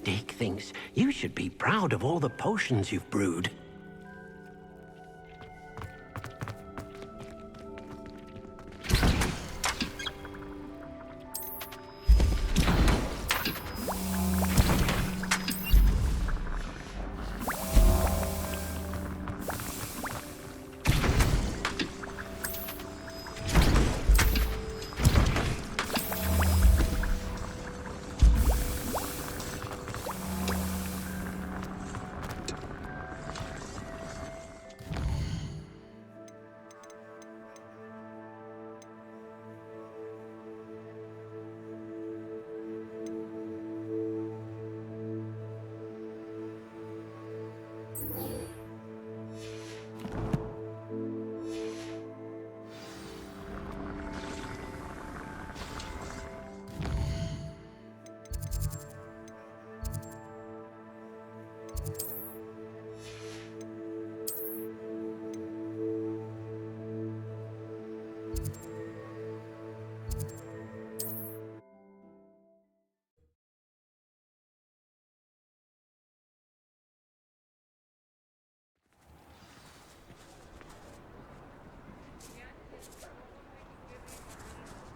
Dick thinks you should be proud of all the potions you've brewed.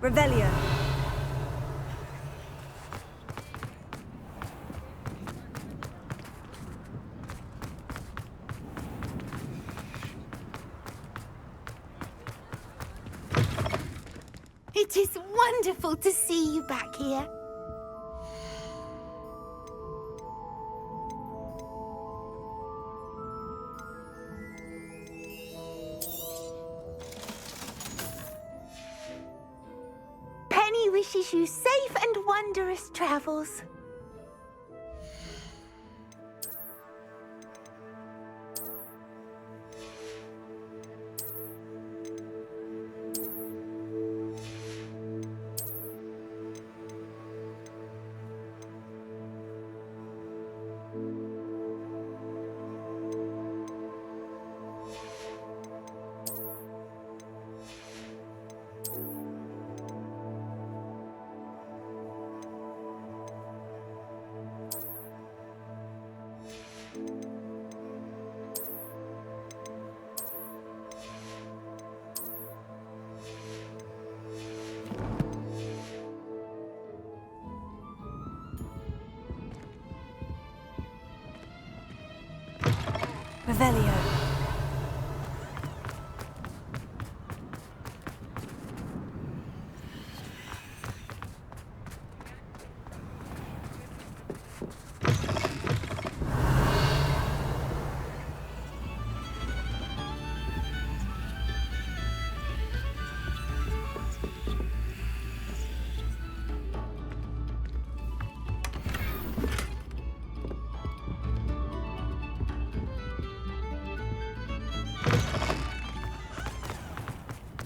Revelio. It is wonderful to see you back here. Penny wishes you safe and wondrous travels. Revelio.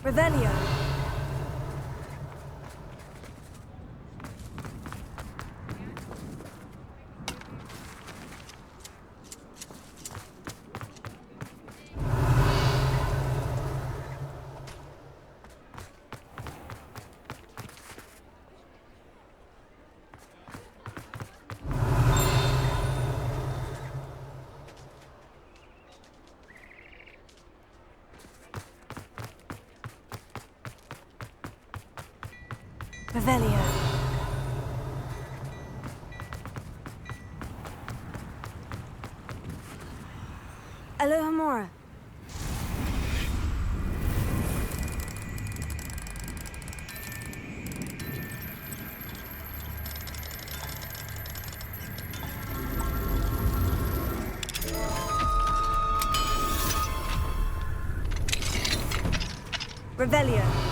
Revelio. Revelio. Alohomora. Revelio.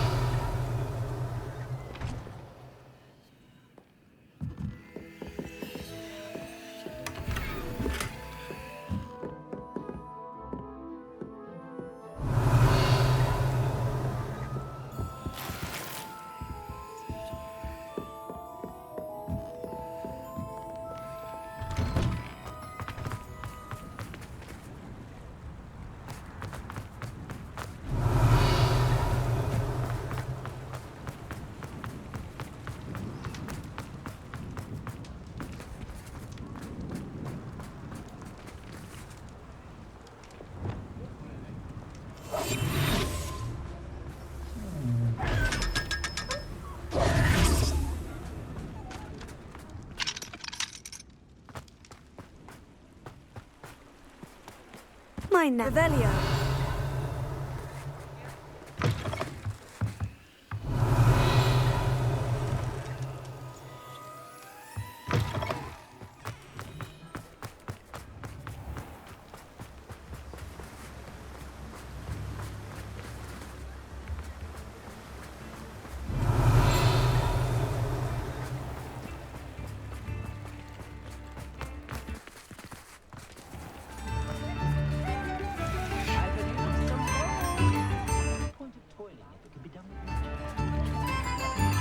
mine now. Revelio.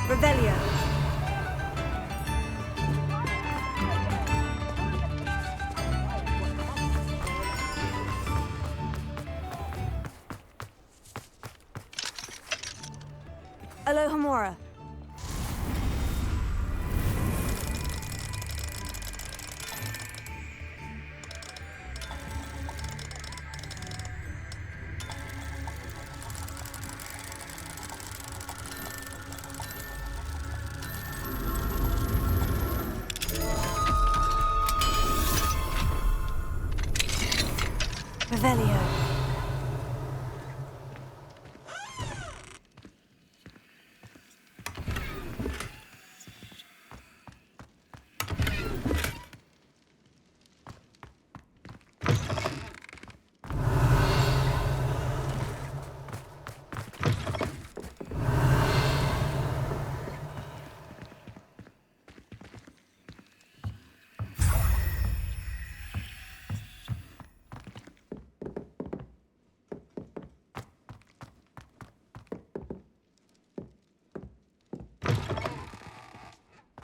Revelio. Alohomora. Revelio.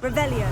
Revelio.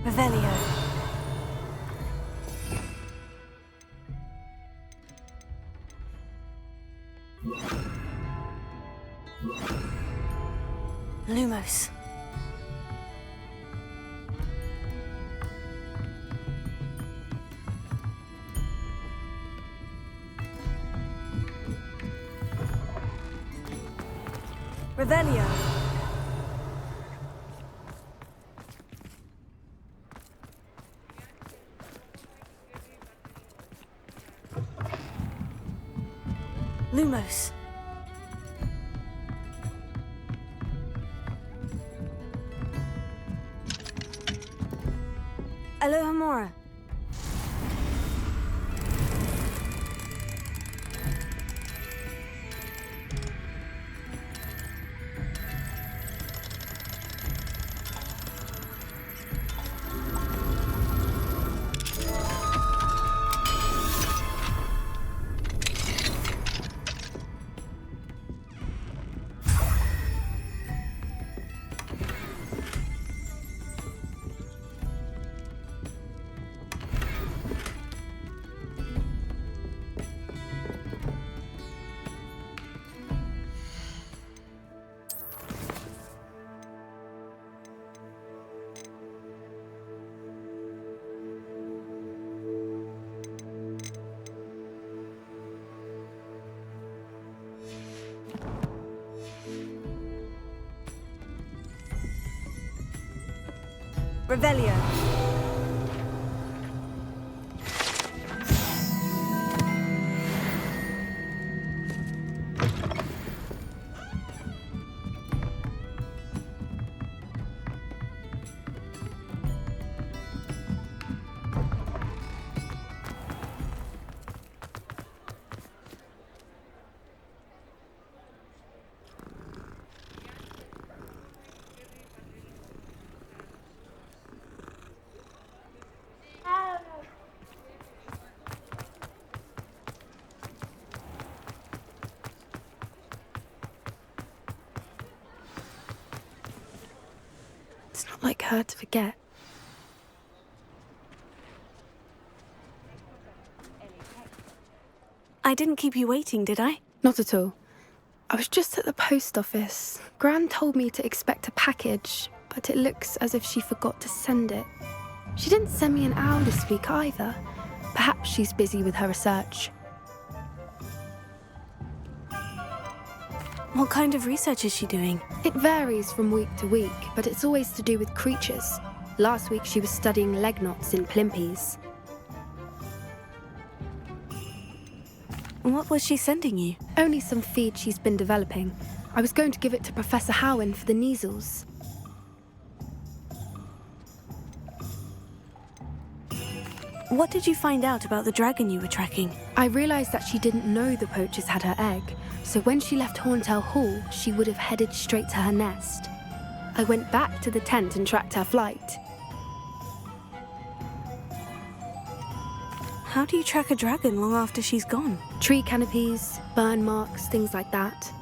Revelio. Lumos. Revelio. Lumos. Alohomora. Revelio. It's not like her to forget. I didn't keep you waiting, did I? Not at all. I was just at the post office. Gran told me to expect a package, but it looks as if she forgot to send it. She didn't send me an owl this week either. Perhaps she's busy with her research. What kind of research is she doing? It varies from week to week, but it's always to do with creatures. Last week she was studying leg knots in plimpies. What was she sending you? Only some feed she's been developing. I was going to give it to Professor Howen for the measles. What did you find out about the dragon you were tracking? I realised that she didn't know the poachers had her egg, so when she left Horntail Hall, she would have headed straight to her nest. I went back to the tent and tracked her flight. How do you track a dragon long after she's gone? Tree canopies, burn marks, things like that.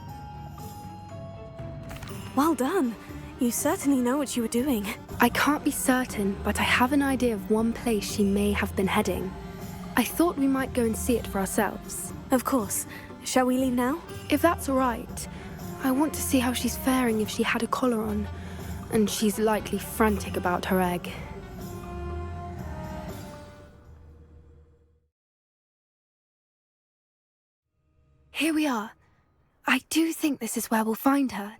Well done. You certainly know what you were doing. I can't be certain, but I have an idea of one place she may have been heading. I thought we might go and see it for ourselves. Of course. Shall we leave now? If that's all right. I want to see how she's faring if she had a collar on. And she's likely frantic about her egg. Here we are. I do think this is where we'll find her.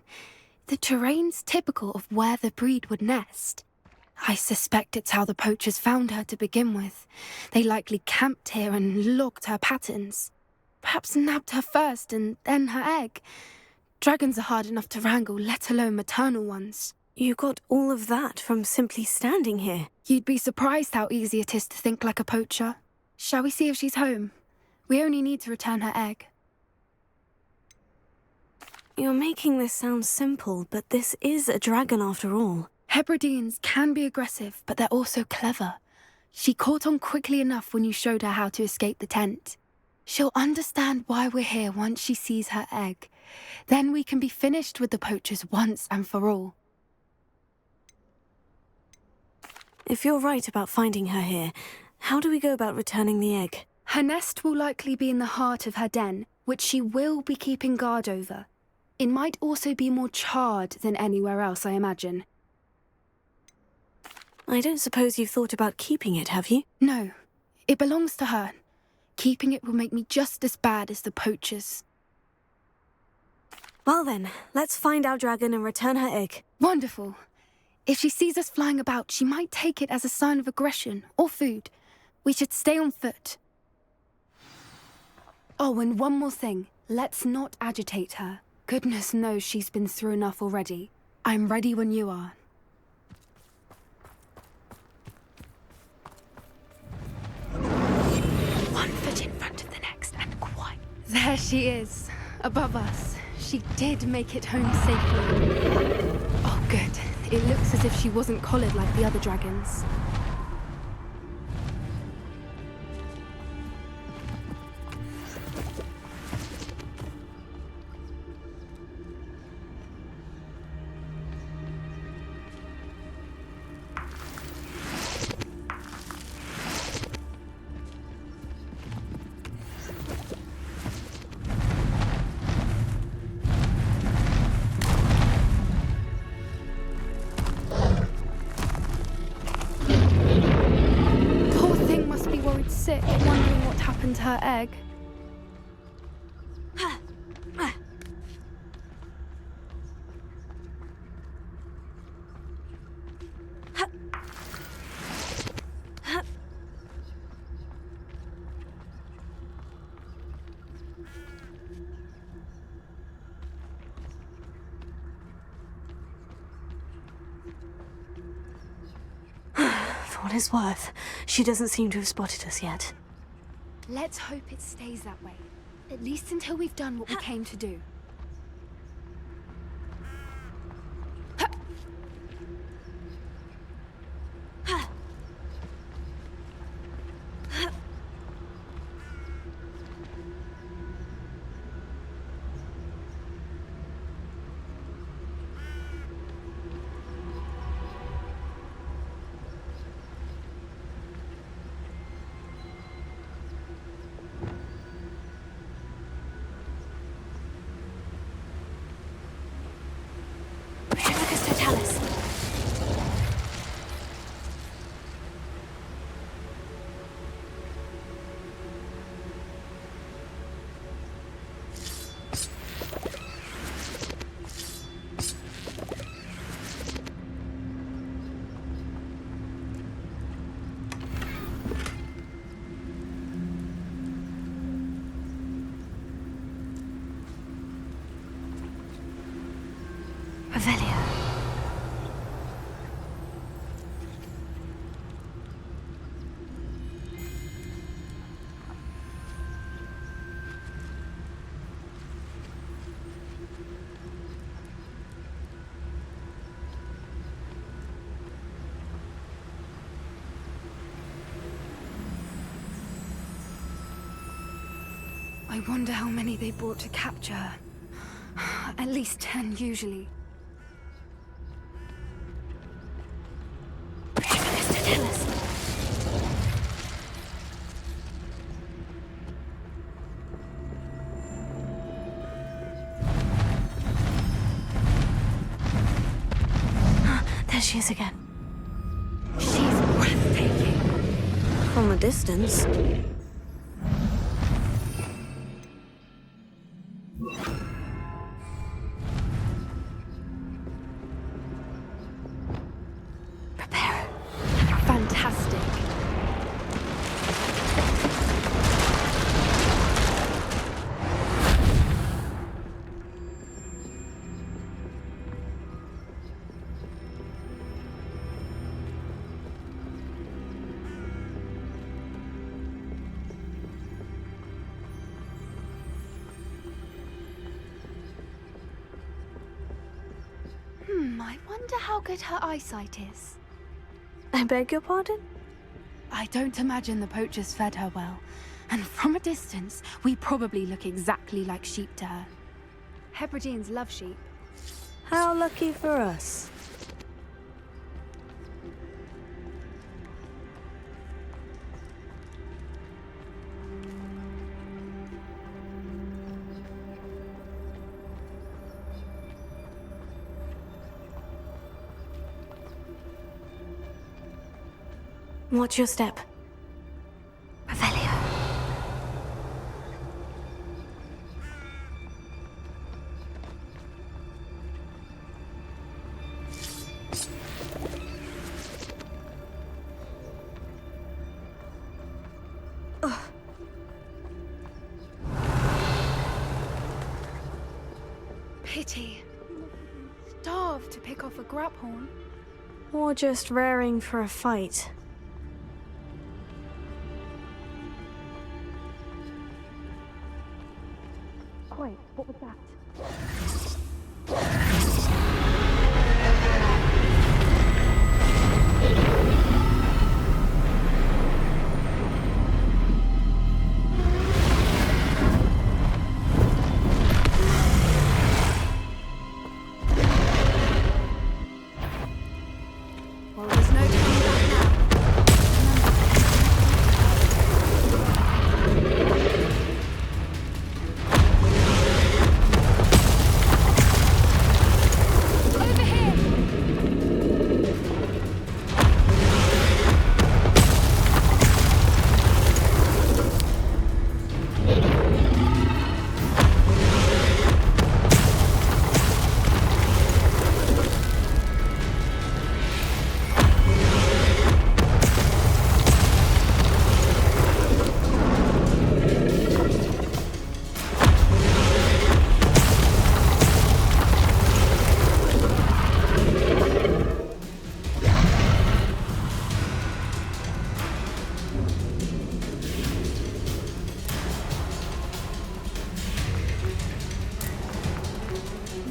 The terrain's typical of where the breed would nest. I suspect it's how the poachers found her to begin with. They likely camped here and logged her patterns. Perhaps nabbed her first and then her egg. Dragons are hard enough to wrangle, let alone maternal ones. You got all of that from simply standing here. You'd be surprised how easy it is to think like a poacher. Shall we see if she's home? We only need to return her egg. You're making this sound simple, but this is a dragon after all. Hebrideans can be aggressive, but they're also clever. She caught on quickly enough when you showed her how to escape the tent. She'll understand why we're here once she sees her egg. Then we can be finished with the poachers once and for all. If you're right about finding her here, how do we go about returning the egg? Her nest will likely be in the heart of her den, which she will be keeping guard over. It might also be more charred than anywhere else, I imagine. I don't suppose you've thought about keeping it, have you? No, it belongs to her. Keeping it will make me just as bad as the poachers. Well then, let's find our dragon and return her egg. Wonderful. If she sees us flying about, she might take it as a sign of aggression or food. We should stay on foot. Oh, and one more thing. Let's not agitate her. Goodness knows she's been through enough already. I'm ready when you are. One foot in front of the next and quiet. There she is, above us. She did make it home safely. Oh, good. It looks as if she wasn't collared like the other dragons. Sick, wondering what happened to her egg. For what it's worth, she doesn't seem to have spotted us yet. Let's hope it stays that way. At least until we've done what we came to do. Revelio. I wonder how many they brought to capture her. At least 10 usually. There she is again. She's breathtaking. From a distance. Prepare. Fantastic. I wonder how good her eyesight is. I beg your pardon? I don't imagine the poachers fed her well. And from a distance, we probably look exactly like sheep to her. Hebrideans love sheep. How lucky for us. Watch your step. Revelio. Pity. Starved to pick off a graphorn. Or just raring for a fight. Wait, what was that? Well, there's no turning back now. Over here!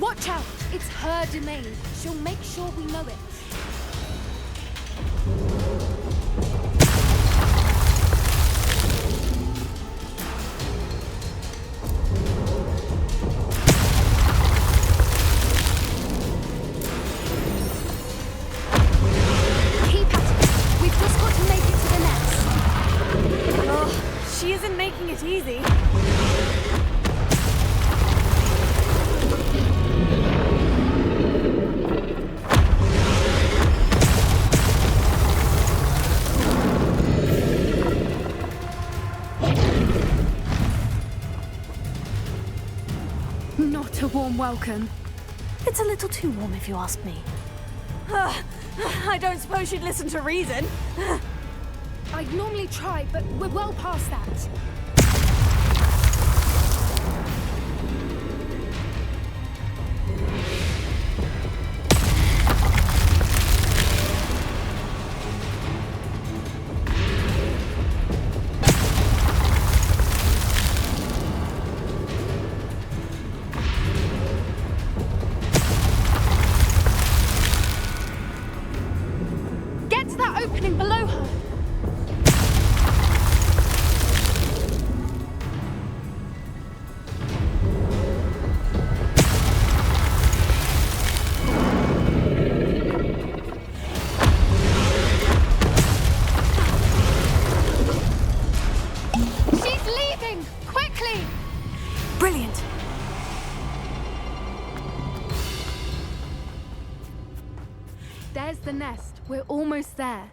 Watch out! It's her domain. She'll make sure we know it. Keep at it. We've just got to make it to the nest. Oh, she isn't making it easy. Not a warm welcome. It's a little too warm if you ask me. I don't suppose she'd listen to reason. I'd normally try, but we're well past that. Brilliant. There's the nest. We're almost there.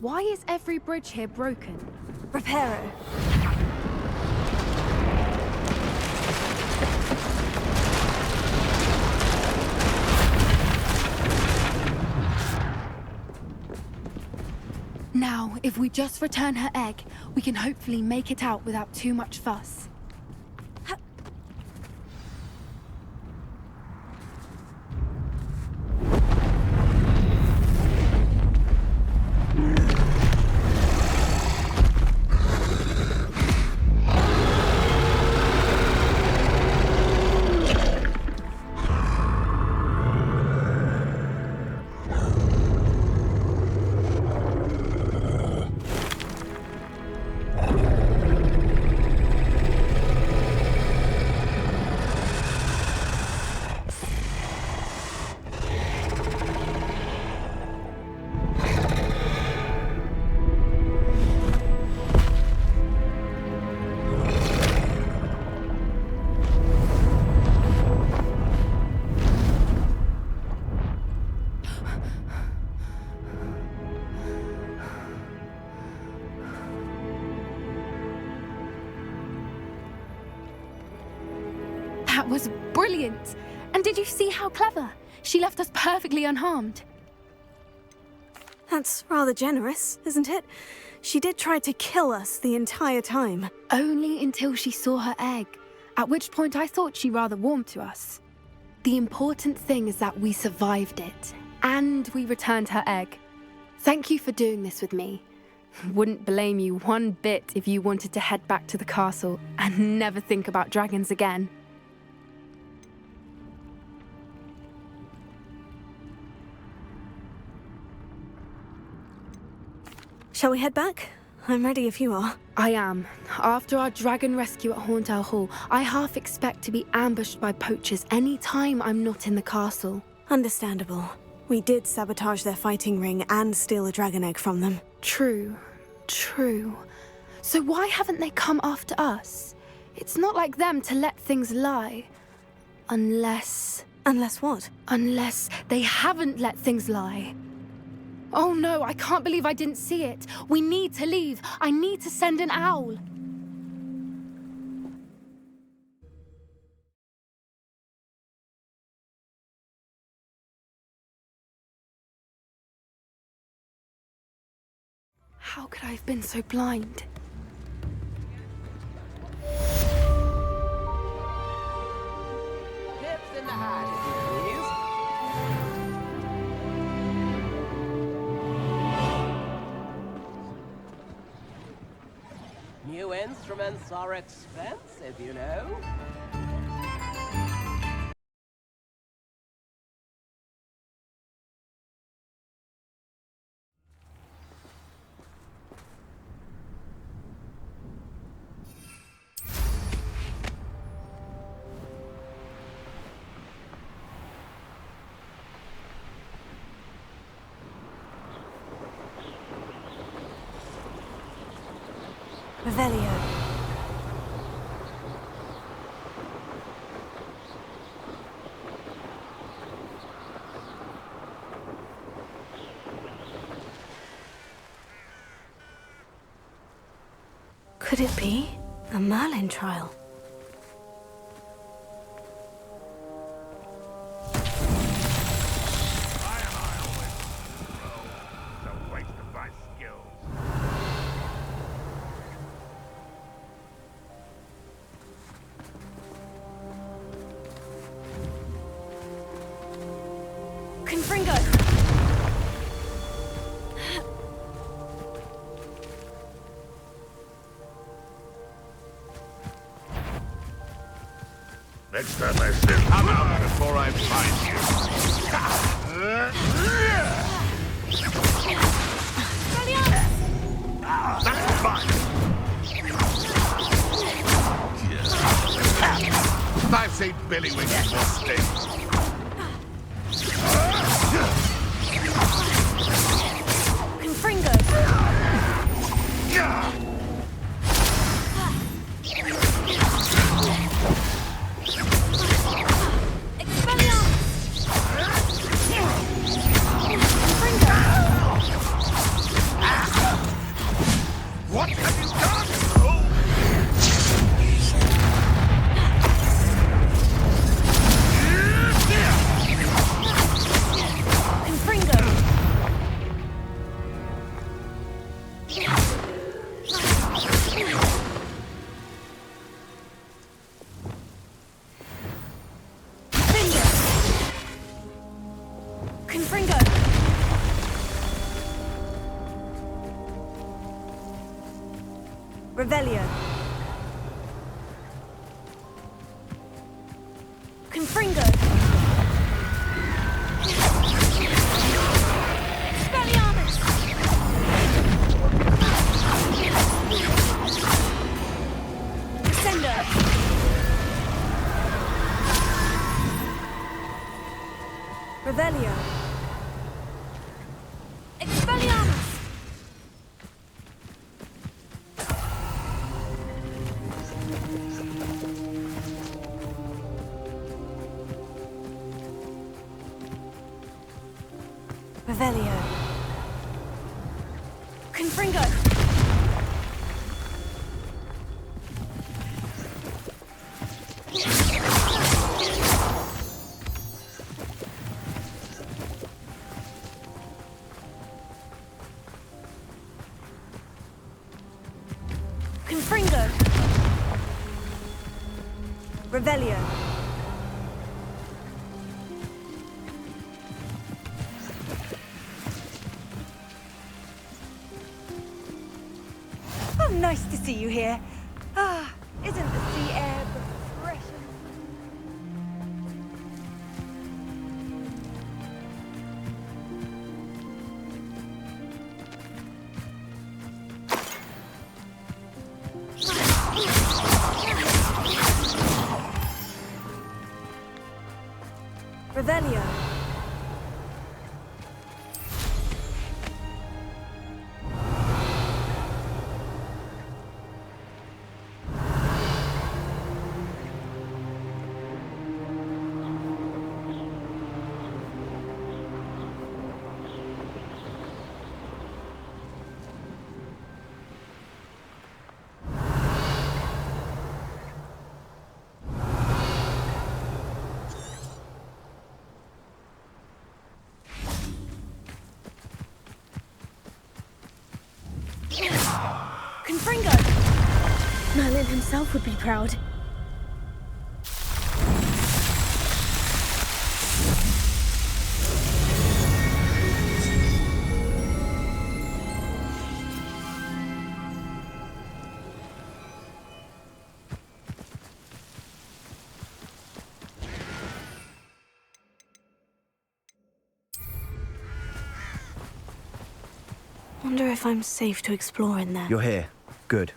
Why is every bridge here broken? Reparo. Now, if we just return her egg, we can hopefully make it out without too much fuss. That was brilliant! And did you see how clever? She left us perfectly unharmed. That's rather generous, isn't it? She did try to kill us the entire time. Only until she saw her egg, at which point I thought she rather warmed to us. The important thing is that we survived it, and we returned her egg. Thank you for doing this with me. Wouldn't blame you one bit if you wanted to head back to the castle and never think about dragons again. Shall we head back? I'm ready if you are. I am. After our dragon rescue at Hauntowl Hall, I half expect to be ambushed by poachers any time I'm not in the castle. Understandable. We did sabotage their fighting ring and steal a dragon egg from them. True. So why haven't they come after us? It's not like them to let things lie. Unless what? Unless they haven't let things lie. Oh no, I can't believe I didn't see it. We need to leave. I need to send an owl. How could I have been so blind? Pips in the hat, if you please. New instruments are expensive, you know. Revelio. Could it be a Merlin trial? Confringo! Next time I said come out before I find you. That's fine. I've seen Billy Wiggins more stinks. Confringo! Revelio. Confringo! Expelliarmus! Descendo! Revelio. Expelliarmus! Revelio. Confringo! Confringo! Revelio. Oh, nice to see you here. Ah, isn't the sea air refreshing? Revelio. Confringo! Merlin himself would be proud. Wonder if I'm safe to explore in there. You're here. Good.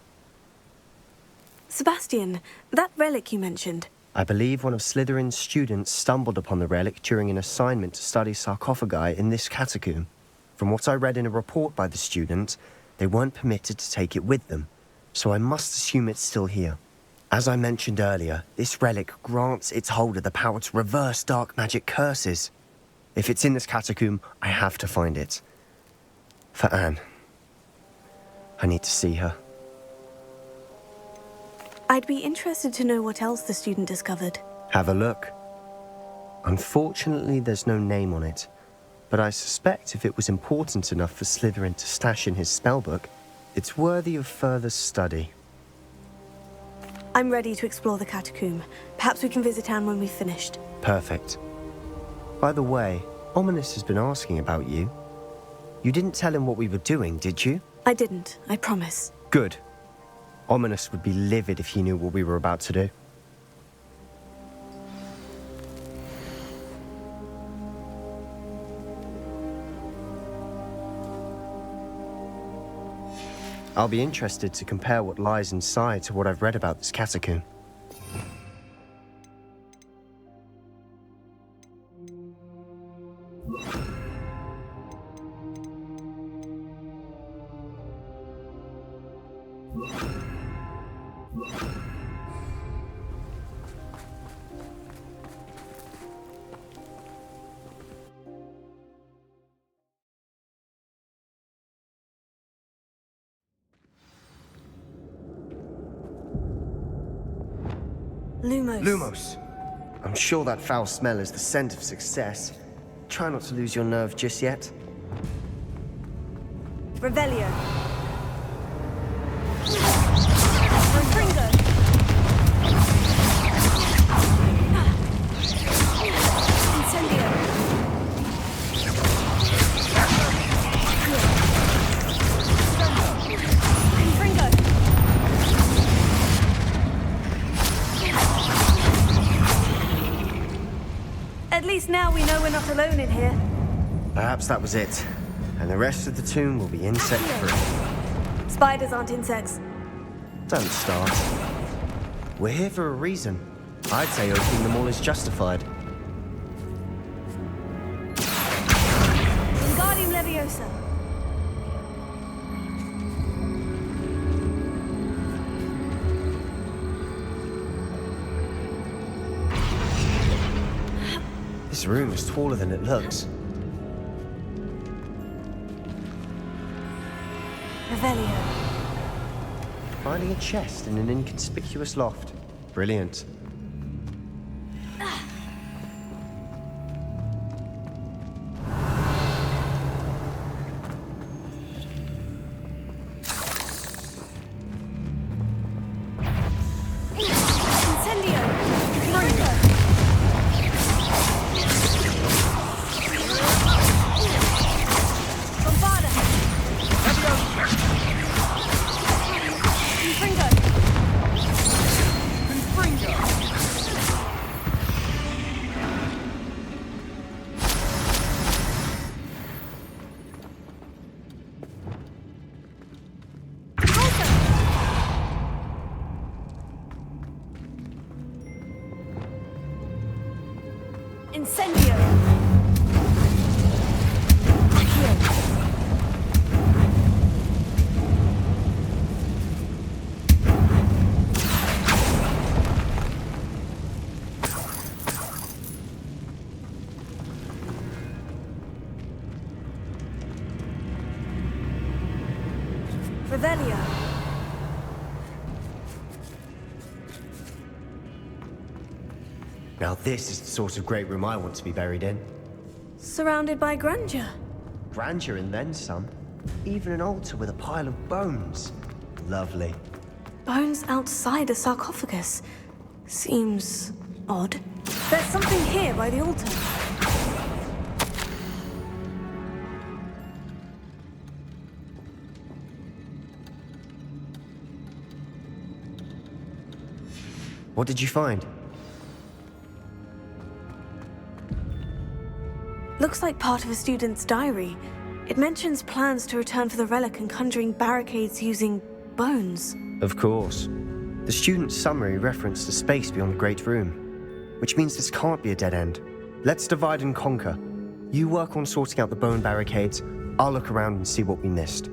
Sebastian, that relic you mentioned. I believe one of Slytherin's students stumbled upon the relic during an assignment to study sarcophagi in this catacomb. From what I read in a report by the student, they weren't permitted to take it with them, so I must assume it's still here. As I mentioned earlier, this relic grants its holder the power to reverse dark magic curses. If it's in this catacomb, I have to find it. For Anne. I need to see her. I'd be interested to know what else the student discovered. Have a look. Unfortunately, there's no name on it, but I suspect if it was important enough for Slytherin to stash in his spellbook, it's worthy of further study. I'm ready to explore the catacomb. Perhaps we can visit Anne when we've finished. Perfect. By the way, Ominous has been asking about you. You didn't tell him what we were doing, did you? I didn't, I promise. Good. Ominous would be livid if he knew what we were about to do. I'll be interested to compare what lies inside to what I've read about this catacomb. Lumos. Lumos! I'm sure that foul smell is the scent of success. Try not to lose your nerve just yet. Revelio. Fringo! Incendio! Fringo! At least now we know we're not alone in here. Perhaps that was it. And the rest of the tomb will be insect-free. Spiders aren't insects. Don't start. We're here for a reason. I'd say opening them all is justified. Wingardium Leviosa. This room is taller than it looks. Revelio. Finding a chest in an inconspicuous loft. Brilliant. Incendio! Fringo! Bombarda! Fringo! Incendio! Accio! Revelio. Now this is the sort of great room I want to be buried in. Surrounded by grandeur. Grandeur and then some. Even an altar with a pile of bones. Lovely. Bones outside a sarcophagus. Seems odd. There's something here by the altar. What did you find? Looks like part of a student's diary. It mentions plans to return for the relic and conjuring barricades using bones. Of course. The student's summary referenced a space beyond the Great Room, which means this can't be a dead end. Let's divide and conquer. You work on sorting out the bone barricades, I'll look around and see what we missed.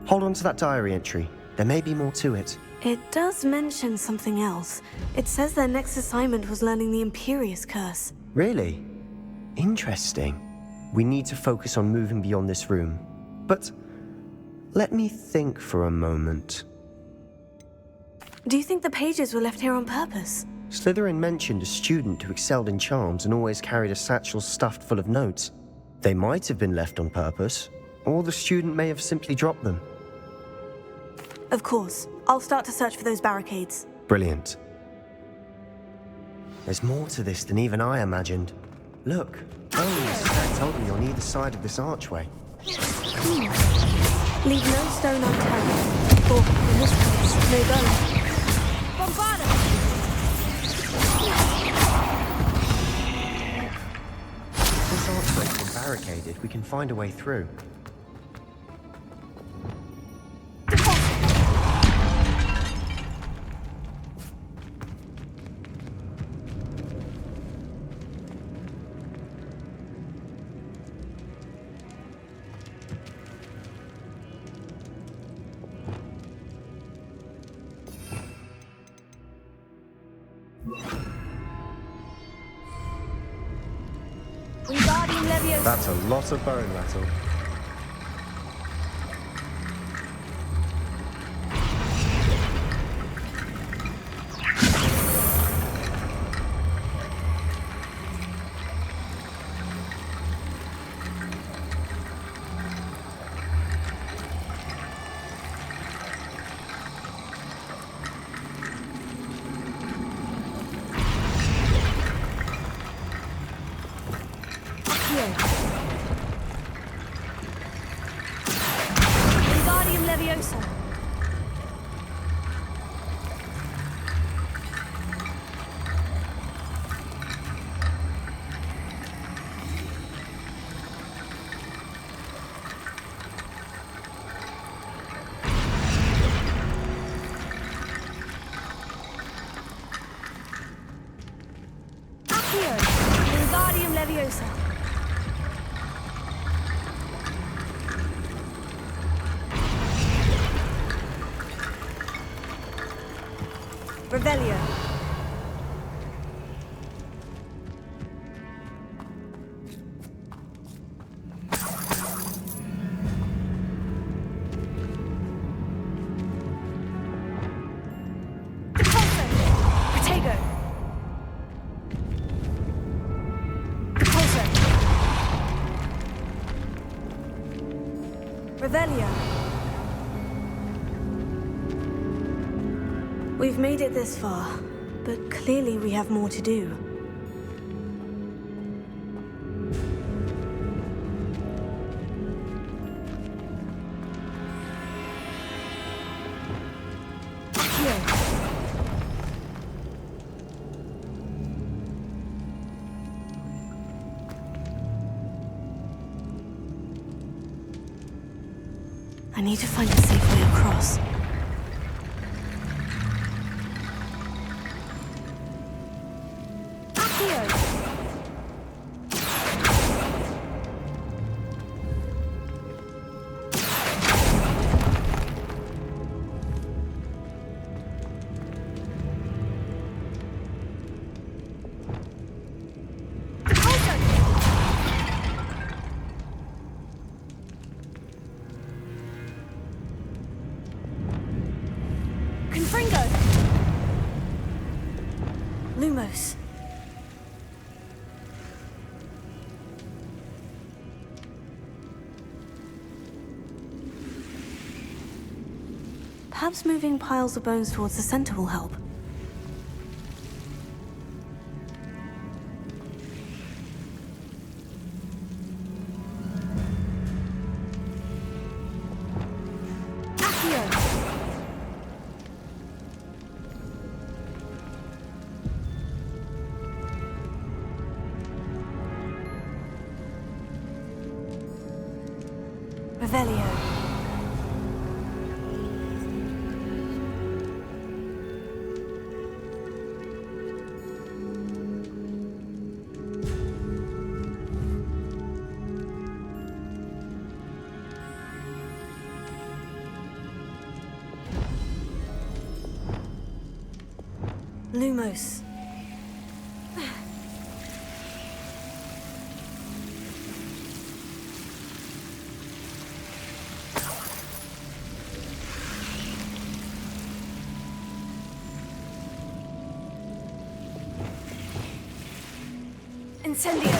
Hold on to that diary entry. There may be more to it. It does mention something else. It says their next assignment was learning the Imperious Curse. Really? Interesting. We need to focus on moving beyond this room. But let me think for a moment. Do you think the pages were left here on purpose? Slytherin mentioned a student who excelled in charms and always carried a satchel stuffed full of notes. They might have been left on purpose, or the student may have simply dropped them. Of course. I'll start to search for those barricades. Brilliant. There's more to this than even I imagined. Look, bones stacked oddly on either side of this archway. Leave no stone unturned. Or, in this case, no bone. Bombarda! If this archway's been barricaded, we can find a way through. Wingardium Leviosa. That's a lot of bone rattle. Leviosa. Accio. Wingardium Leviosa. Revelio. Repulso. Protego. Repulso. Revelio. We've made it this far, but clearly we have more to do. Accio. I need to find a safe way across. Confringo! Lumos. Perhaps moving piles of bones towards the center will help. Revelio. Lumos. Incendio.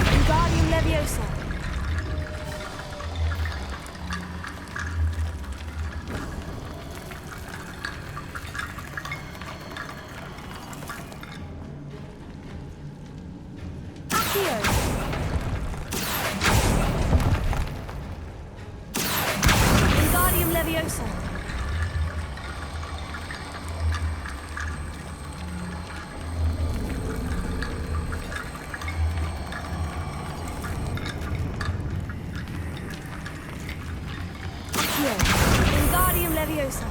Wingardium Leviosa. Accio. Wingardium Leviosa. Wingardium Leviosa.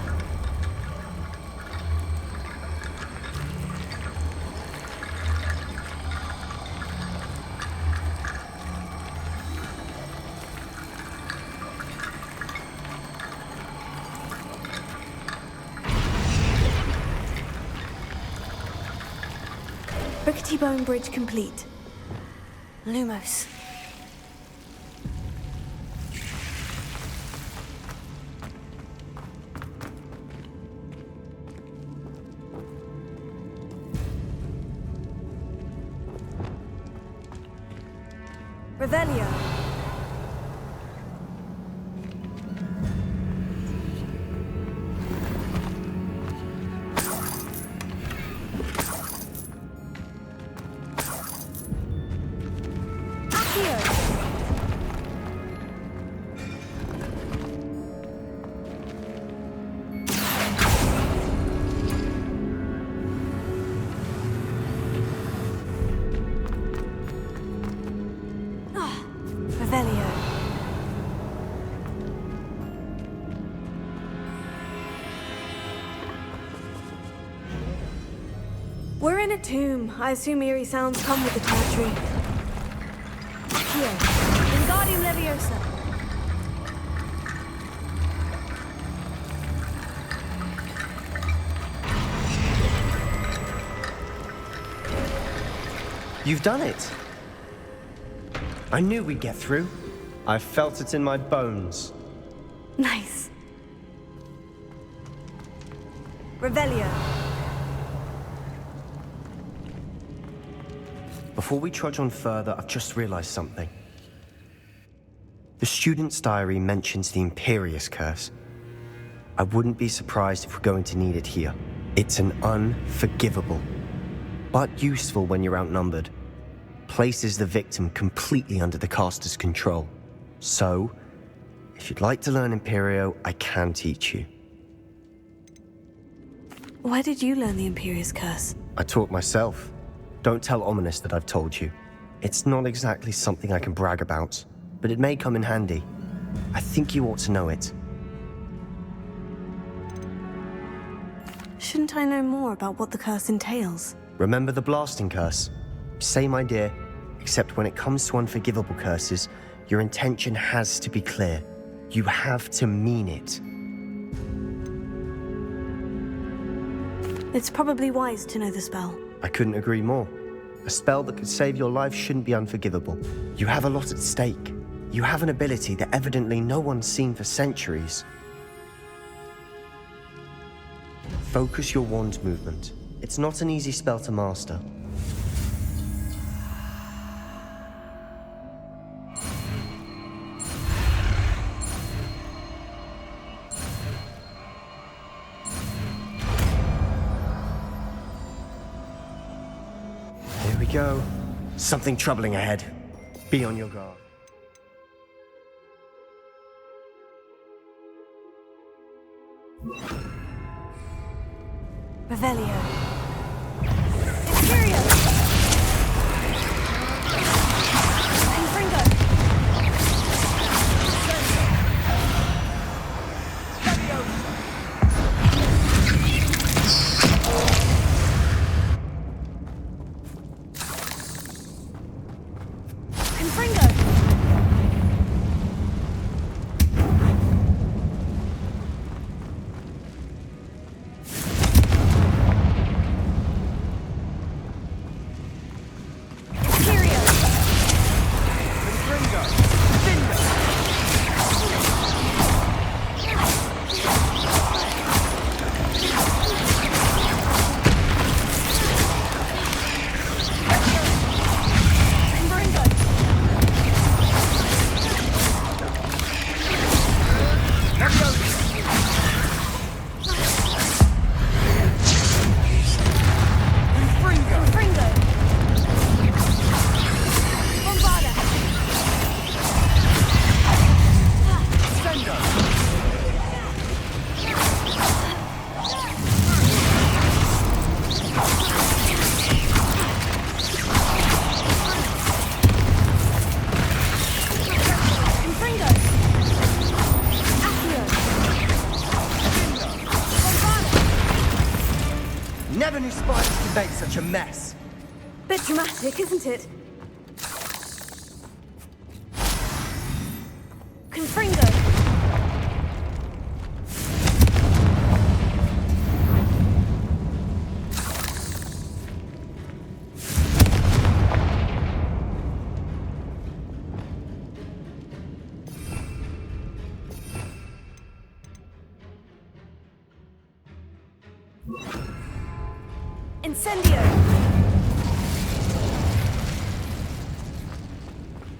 Rickety bone bridge complete. Lumos. Revelio. Revelio. We're in a tomb. I assume eerie sounds come with the territory. Accio. Wingardium Leviosa. You've done it. I knew we'd get through. I felt it in my bones. Nice. Revelio. Before we trudge on further, I've just realized something. The student's diary mentions the Imperious Curse. I wouldn't be surprised if we're going to need it here. It's an unforgivable, but useful when you're outnumbered. Places the victim completely under the caster's control. So, if you'd like to learn Imperio, I can teach you. Where did you learn the Imperious Curse? I taught myself. Don't tell Ominous that I've told you. It's not exactly something I can brag about, but it may come in handy. I think you ought to know it. Shouldn't I know more about what the curse entails? Remember the blasting curse? Same idea, except when it comes to unforgivable curses, your intention has to be clear. You have to mean it. It's probably wise to know the spell. I couldn't agree more. A spell that could save your life shouldn't be unforgivable. You have a lot at stake. You have an ability that evidently no one's seen for centuries. Focus your wand movement. It's not an easy spell to master. Here we go. Something troubling ahead. Be on your guard. Revelio. Imperio! Confringo! Confringo! Never knew spiders could make such a mess. Bit dramatic, isn't it? Confringo! Incendio!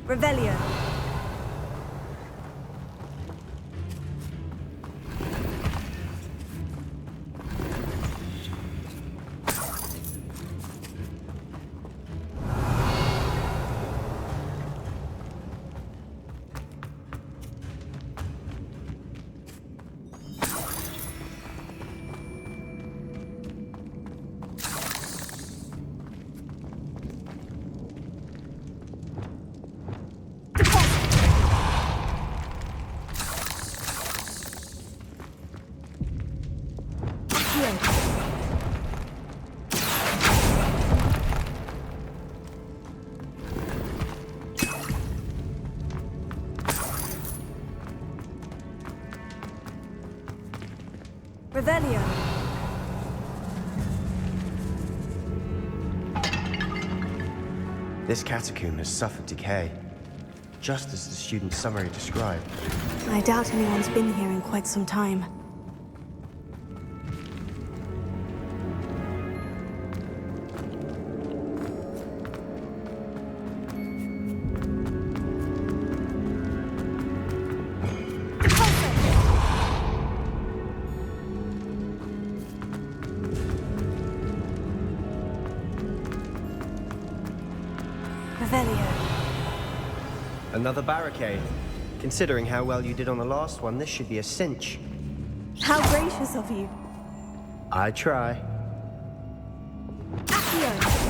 Revelio. Revelio. This catacomb has suffered decay, just as the student's summary described. I doubt anyone's been here in quite some time. Revelio. Another barricade. Considering how well you did on the last one, this should be a cinch. How gracious of you. I try. Accio.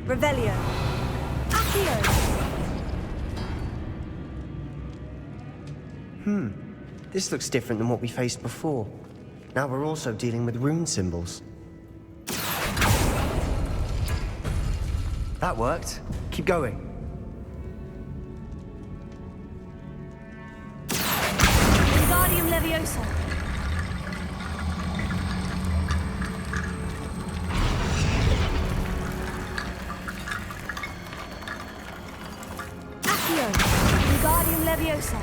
Revelio. Accio. This looks different than what we faced before. Now we're also dealing with rune symbols. That worked. Keep going. Wingardium Leviosa. Accio. Wingardium Leviosa.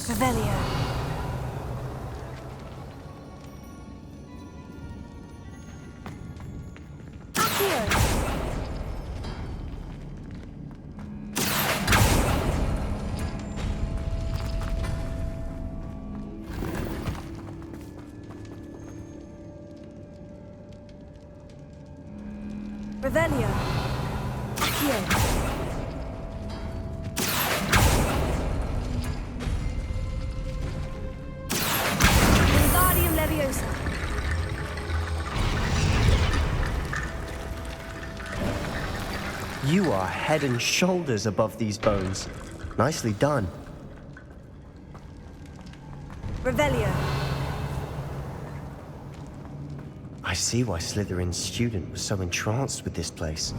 Revelio. Accio. Revelio. Accio. Wingardium Leviosa. You are head and shoulders above these bones. Nicely done. Revelio. I see why Slytherin's student was so entranced with this place.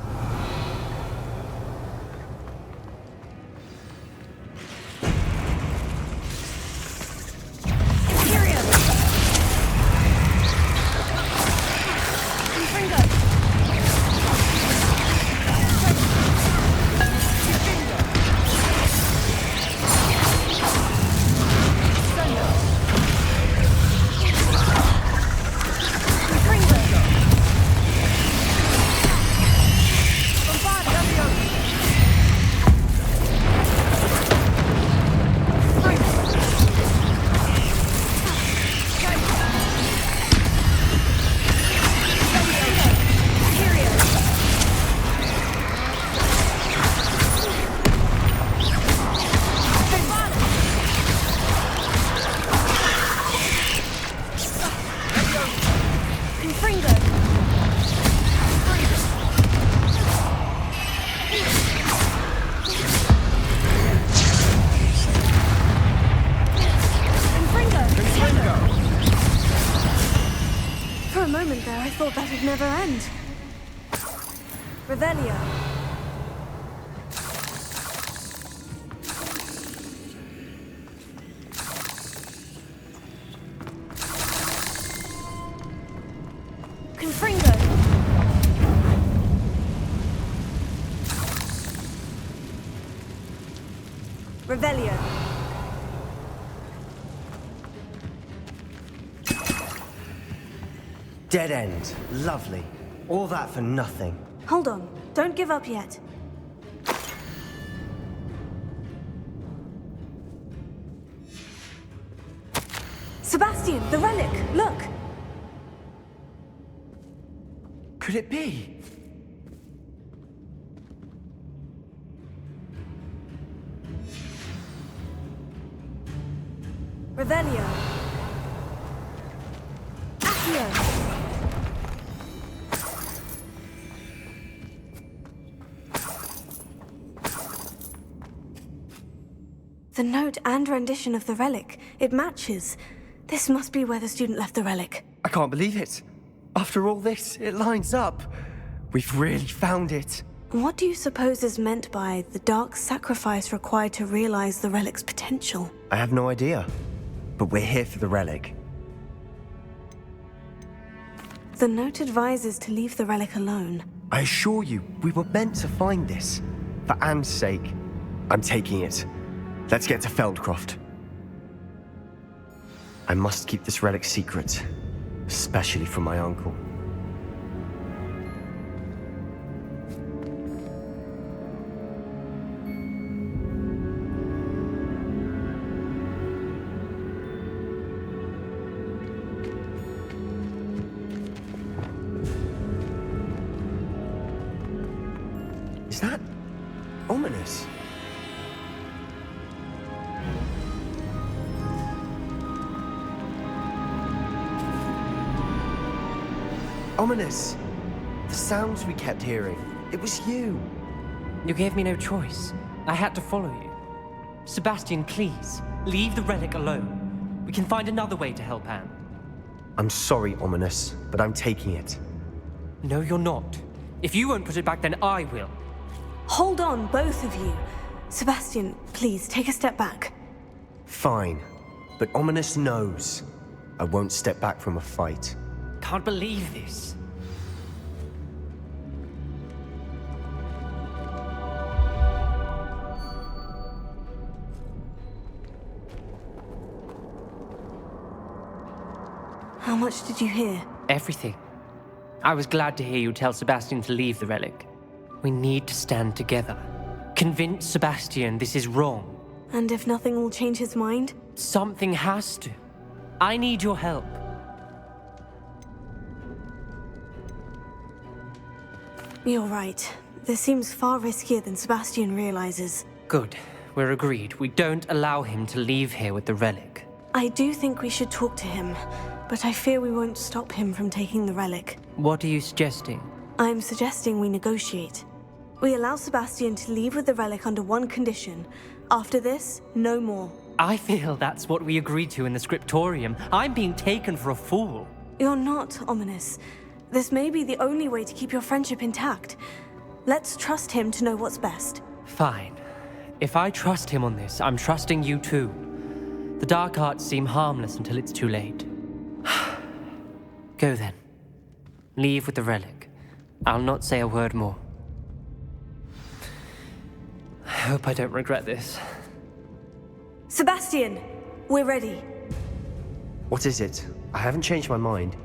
moment there, I thought that'd never end. Revelio. Confringo. Revelio. Dead end. Lovely. All that for nothing. Hold on. Don't give up yet. Sebastian, the relic! Look! Could it be? Revelio. Accio. The note and rendition of the relic. It matches. This must be where the student left the relic. I can't believe it. After all this, it lines up. We've really found it. What do you suppose is meant by the dark sacrifice required to realize the relic's potential? I have no idea. But we're here for the relic. The note advises to leave the relic alone. I assure you, we were meant to find this. For Anne's sake. I'm taking it. Let's get to Feldcroft. I must keep this relic secret. Especially from my uncle. Is that ominous? Ominous! The sounds we kept hearing. It was you. You gave me no choice. I had to follow you. Sebastian, please, leave the relic alone. We can find another way to help Anne. I'm sorry, Ominous, but I'm taking it. No, you're not. If you won't put it back, then I will. Hold on, both of you. Sebastian, please, take a step back. Fine. But Ominous knows. I won't step back from a fight. Can't believe this. How much did you hear? Everything. I was glad to hear you tell Sebastian to leave the relic. We need to stand together. Convince Sebastian this is wrong. And if nothing will change his mind? Something has to. I need your help. You're right. This seems far riskier than Sebastian realizes. Good. We're agreed. We don't allow him to leave here with the relic. I do think we should talk to him, but I fear we won't stop him from taking the relic. What are you suggesting? I'm suggesting we negotiate. We allow Sebastian to leave with the relic under one condition. After this, no more. I feel that's what we agreed to in the scriptorium. I'm being taken for a fool. You're not, Ominous. This may be the only way to keep your friendship intact. Let's trust him to know what's best. Fine. If I trust him on this, I'm trusting you too. The dark arts seem harmless until it's too late. Go then. Leave with the relic. I'll not say a word more. I hope I don't regret this. Sebastian! We're ready. What is it? I haven't changed my mind.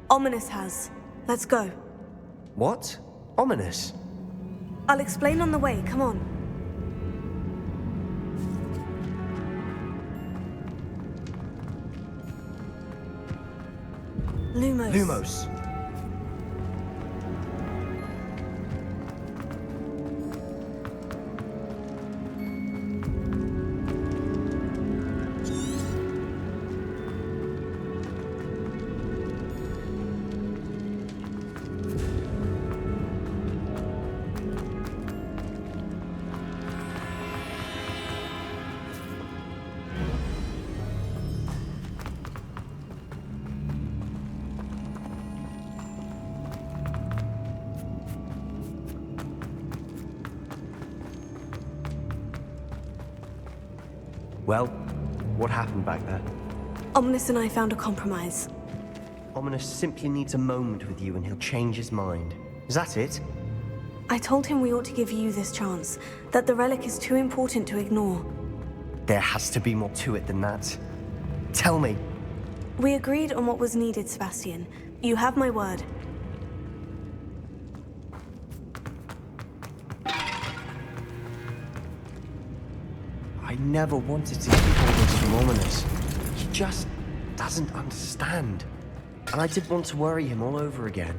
Ominous has. Let's go. What? Ominous? I'll explain on the way. Come on. Lumos. Lumos. Well, what happened back there? Ominous and I found a compromise. Ominous simply needs a moment with you and he'll change his mind. Is that it? I told him we ought to give you this chance, that the relic is too important to ignore. There has to be more to it than that. Tell me. We agreed on what was needed, Sebastian. You have my word. I never wanted to keep all this from Ominous. He just doesn't understand. And I didn't want to worry him all over again.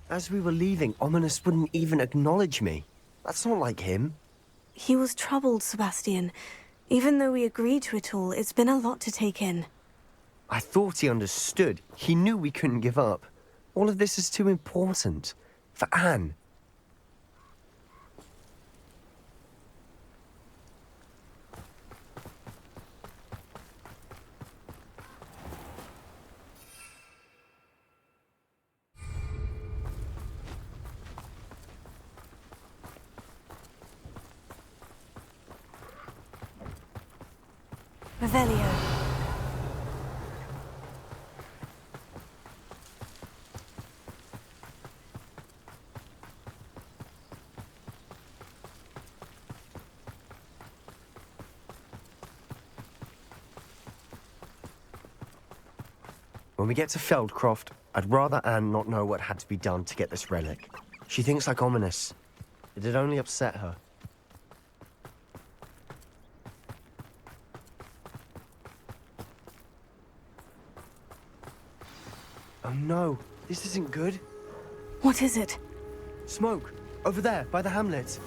As we were leaving, Ominous wouldn't even acknowledge me. That's not like him. He was troubled, Sebastian. Even though we agreed to it all, it's been a lot to take in. I thought he understood. He knew we couldn't give up. All of this is too important. For Anne. Revelio. When we get to Feldcroft, I'd rather Anne not know what had to be done to get this relic. She thinks like Ominous. It'd only upset her. Oh no, this isn't good. What is it? Smoke! Over there, by the hamlet.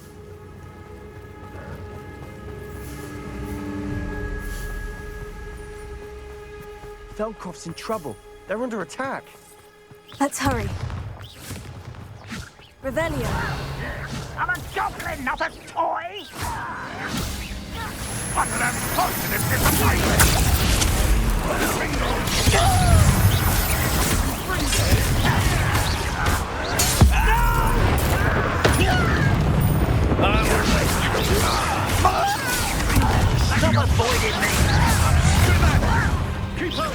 Feldcroft's in trouble. They're under attack. Let's hurry. Revelio. I'm a goblin, not a toy! What an unfortunate disappointment! Stop avoiding me! Keep up!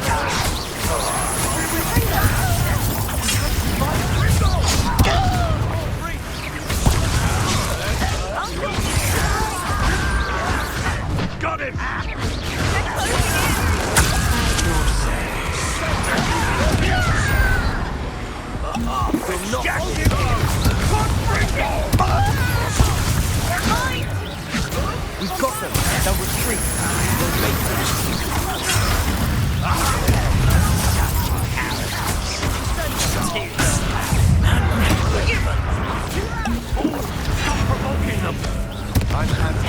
Got him! We've got them. They'll retreat. We'll make them. Stop provoking them! I'm happy.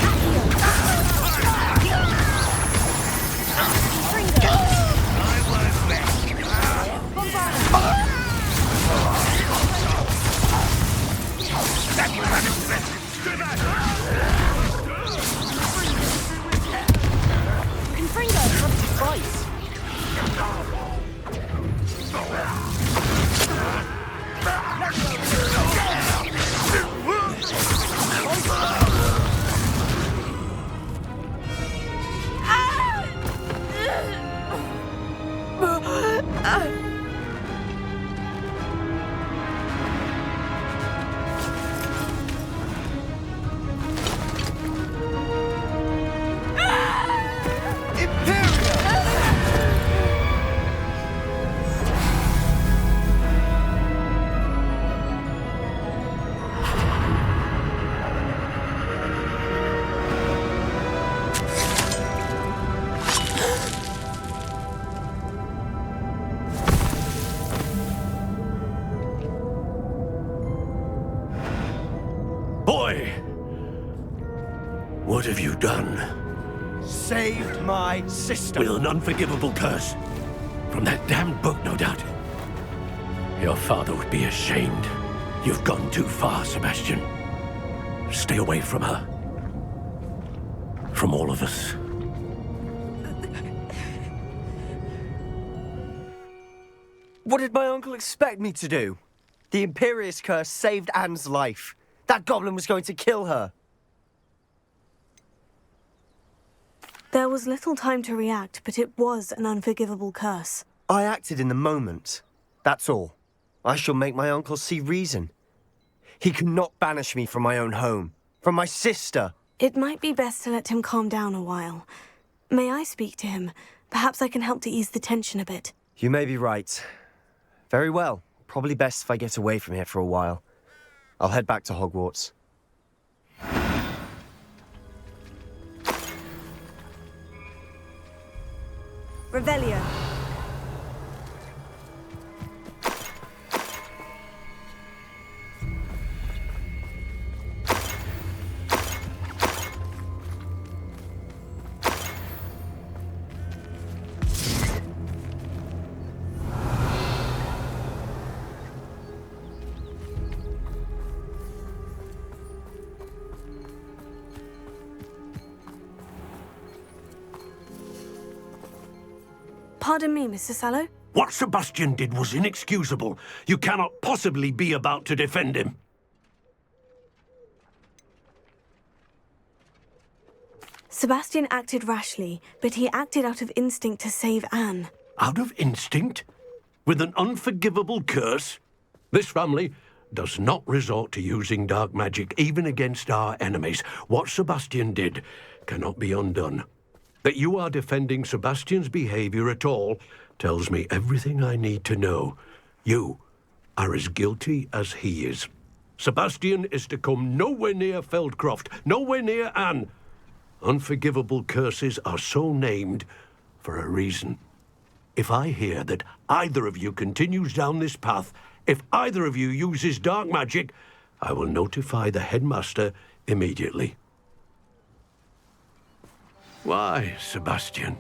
Boy! What have you done? Saved my sister. With an unforgivable curse. From that damned book, no doubt. Your father would be ashamed. You've gone too far, Sebastian. Stay away from her. from all of us. What did my uncle expect me to do? The Imperious curse saved Anne's life. That goblin was going to kill her. There was little time to react, but it was an unforgivable curse. I acted in the moment. That's all. I shall make my uncle see reason. He cannot banish me from my own home, from my sister. It might be best to let him calm down a while. May I speak to him? Perhaps I can help to ease the tension a bit. You may be right. Very well. Probably best if I get away from here for a while. I'll head back to Hogwarts. Revelio. Pardon me, Mr. Sallow. What Sebastian did was inexcusable. You cannot possibly be about to defend him. Sebastian acted rashly, but he acted out of instinct to save Anne. Out of instinct? With an unforgivable curse? This family does not resort to using dark magic even against our enemies. What Sebastian did cannot be undone. That you are defending Sebastian's behavior at all tells me everything I need to know. You are as guilty as he is. Sebastian is to come nowhere near Feldcroft, nowhere near Anne. Unforgivable curses are so named for a reason. If I hear that either of you continues down this path, if either of you uses dark magic, I will notify the headmaster immediately. Why, Sebastian?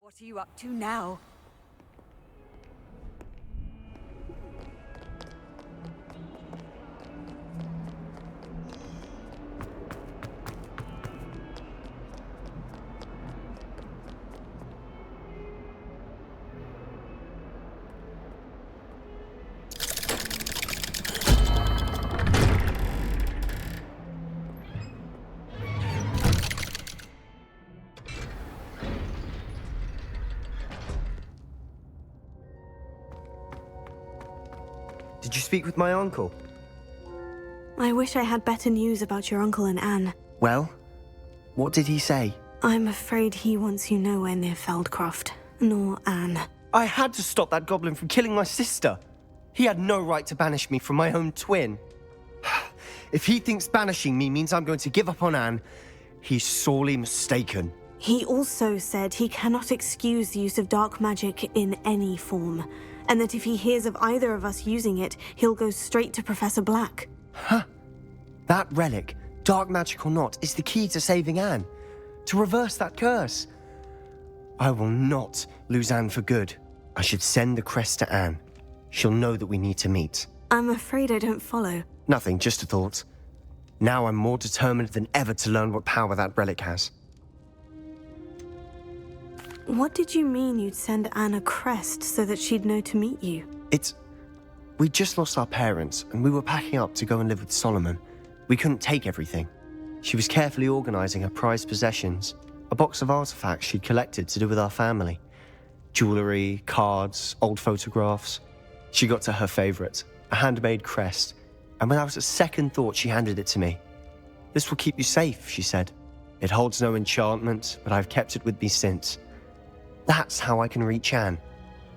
What are you up to now? Did you speak with my uncle? I wish I had better news about your uncle and Anne. Well, what did he say? I'm afraid he wants you nowhere near Feldcroft, nor Anne. I had to stop that goblin from killing my sister. He had no right to banish me from my own twin. If he thinks banishing me means I'm going to give up on Anne, he's sorely mistaken. He also said he cannot excuse the use of dark magic in any form, and that if he hears of either of us using it, he'll go straight to Professor Black. Huh? That relic, dark magic or not, is the key to saving Anne. To reverse that curse. I will not lose Anne for good. I should send the crest to Anne. She'll know that we need to meet. I'm afraid I don't follow. Nothing, just a thought. Now I'm more determined than ever to learn what power that relic has. What did you mean you'd send Anne a crest so that she'd know to meet you? We just lost our parents, and we were packing up to go and live with Solomon. We couldn't take everything. She was carefully organizing her prized possessions, a box of artifacts she'd collected to do with our family. Jewellery, cards, old photographs. She got to her favourite, a handmade crest, and when I was at second thought, she handed it to me. "This will keep you safe," she said. "It holds no enchantment, but I've kept it with me since. That's how I can reach Anne.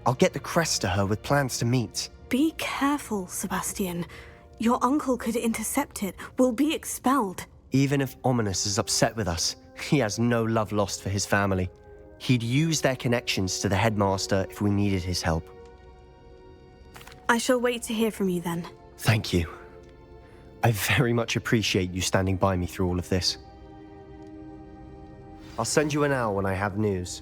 I'll get the crest to her with plans to meet." Be careful, Sebastian. Your uncle could intercept it. We'll be expelled. Even if Ominous is upset with us, he has no love lost for his family. He'd use their connections to the headmaster if we needed his help. I shall wait to hear from you then. Thank you. I very much appreciate you standing by me through all of this. I'll send you an hour when I have news.